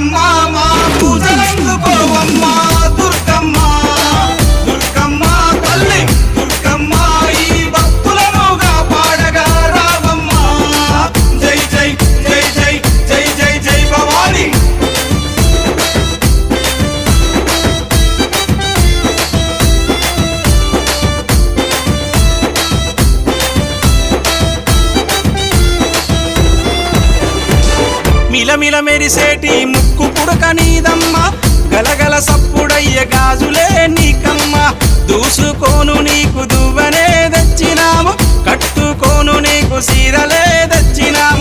దుర్గమ్మ మా పూజలందుకోవమ్మ దుర్గమ్మ దుర్గమ్మ తల్లి దుర్గమ్మ ఈ భక్తులనుగా పాడగా రావమ్మ జై జై జై జై జై జై జై భవాని మిలమిల మెరిసేటి ముక్కు పుడక నీదమ్మ గలగల సప్పుడయ్య గాజులే నీకమ్మ దూసుకోను నీకు దువ్వనే తెచ్చినాము కట్టుకోను నీకు సీరలే తెచ్చినాము